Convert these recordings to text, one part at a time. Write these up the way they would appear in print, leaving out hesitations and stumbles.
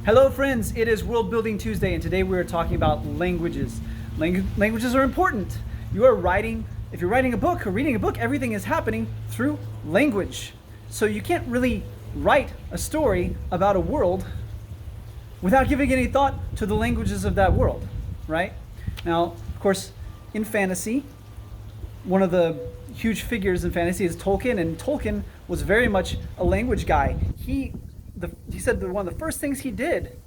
Hello, friends. It is World Building Tuesday, and today we are talking about languages. Languages are important. If you're writing a book or reading a book, everything is happening through language. So you can't really write a story about a world without giving any thought to the languages of that world, right? Now, of course, in fantasy, one of the huge figures in fantasy is Tolkien, and Tolkien was very much a language guy. He said that one of the first things he did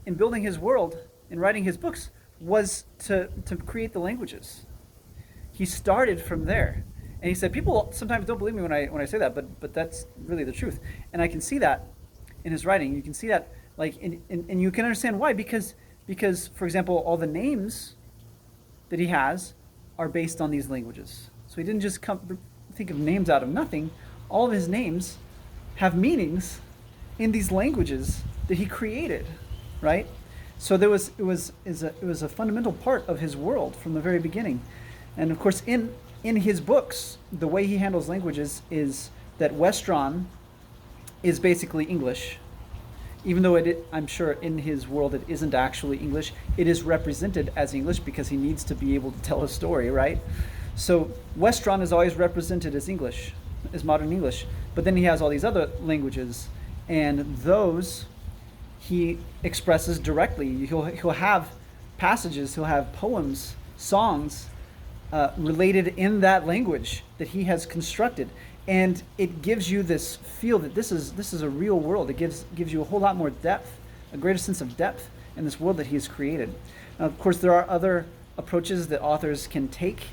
in building his world, in writing his books, was to create the languages. He started from there. And he said, people sometimes don't believe me when I say that, but that's really the truth. And I can see that in his writing. You can see that, and you can understand why. Because, for example, all the names that he has are based on these languages. So he didn't just think of names out of nothing. All of his names have meanings in these languages that he created, right? So it was a fundamental part of his world from the very beginning. And of course, in his books, the way he handles languages is that Westron is basically English. Even though I'm sure in his world it isn't actually English, it is represented as English because he needs to be able to tell a story, right? So Westron is always represented as English, as modern English. But then he has all these other languages, and those he expresses directly. He'll have passages, he'll have poems, songs related in that language that he has constructed, and it gives you this feel that this is a real world. It gives you a whole lot more depth, a greater sense of depth in this world that he has created. Now, of course, there are other approaches that authors can take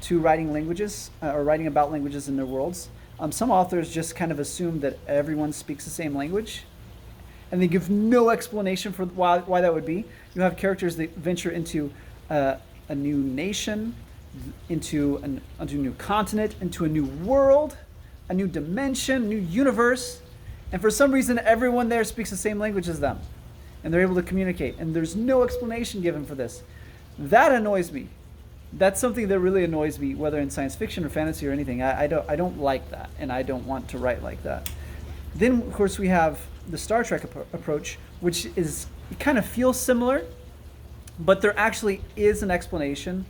to writing languages or writing about languages in their worlds. Some authors just kind of assume that everyone speaks the same language, and they give no explanation for why that would be. You have characters that venture into a new nation, into a new continent, into a new world, a new dimension, new universe, and for some reason everyone there speaks the same language as them, and they're able to communicate, and there's no explanation given for this. That annoys me. That's something that really annoys me, whether in science fiction or fantasy or anything. I don't like that, and I don't want to write like that. Then, of course, we have the Star Trek approach, which it kind of feels similar, but there actually is an explanation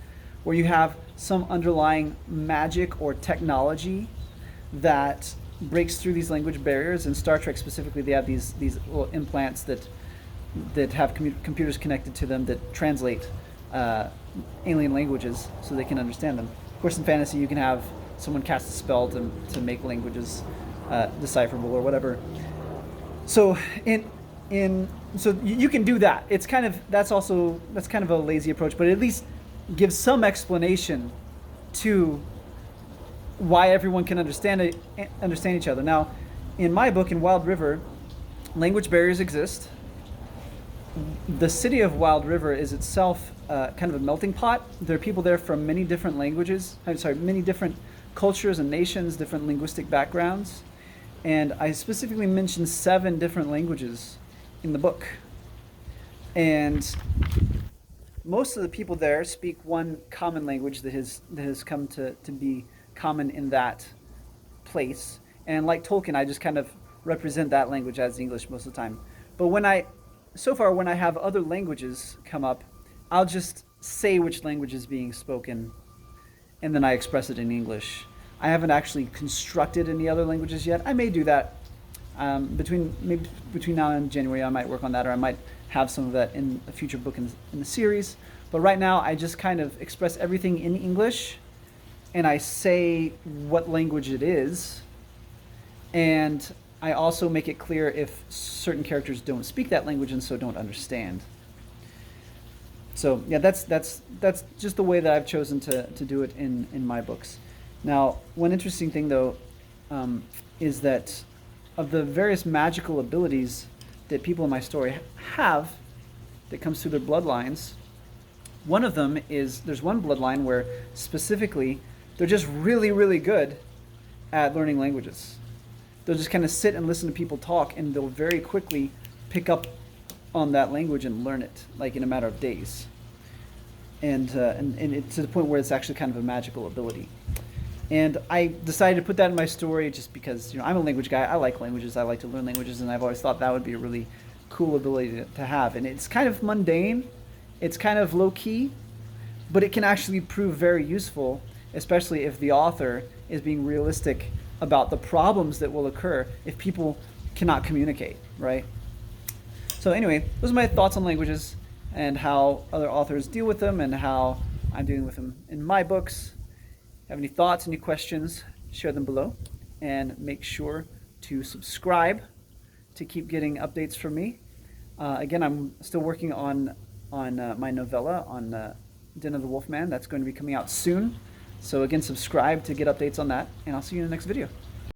where you have some underlying magic or technology that breaks through these language barriers. In Star Trek specifically, they have these little implants that have computers connected to them that translate alien languages so they can understand them. Of course, in fantasy, you can have someone cast a spell to make languages decipherable or whatever. So so you can do that. It's that's kind of a lazy approach, but at least gives some explanation to why everyone can understand each other. Now, in my book, in Wild River, language barriers exist. The city of Wild River is itself kind of a melting pot. There are people there from many different many different cultures and nations, different linguistic backgrounds. And I specifically mentioned 7 different languages in the book. And most of the people there speak one common language that has come to be common in that place. And like Tolkien, I just kind of represent that language as English most of the time. But when I have other languages come up, I'll just say which language is being spoken, and then I express it in English. I haven't actually constructed any other languages yet. I may do that between now and January. I might work on that, or I might have some of that in a future book in the series. But right now, I just kind of express everything in English, and I say what language it is, and I also make it clear if certain characters don't speak that language and so don't understand. So yeah, that's just the way that I've chosen to do it in my books. Now, one interesting thing though is that of the various magical abilities that people in my story have that comes through their bloodlines, one of them is there's one bloodline where specifically they're just really, really good at learning languages. They'll just kind of sit and listen to people talk, and they'll very quickly pick up on that language and learn it, like in a matter of days. And it's to the point where it's actually kind of a magical ability. And I decided to put that in my story just because I'm a language guy. I like languages. I like to learn languages, and I've always thought that would be a really cool ability to have. And it's kind of mundane, it's kind of low key, but it can actually prove very useful, especially if the author is being realistic about the problems that will occur if people cannot communicate, right? So anyway, those are my thoughts on languages and how other authors deal with them and how I'm dealing with them in my books. Have any thoughts, any questions, share them below. And make sure to subscribe to keep getting updates from me. Again, I'm still working on my novella on Den of the Wolfman. That's going to be coming out soon. So again, subscribe to get updates on that, and I'll see you in the next video.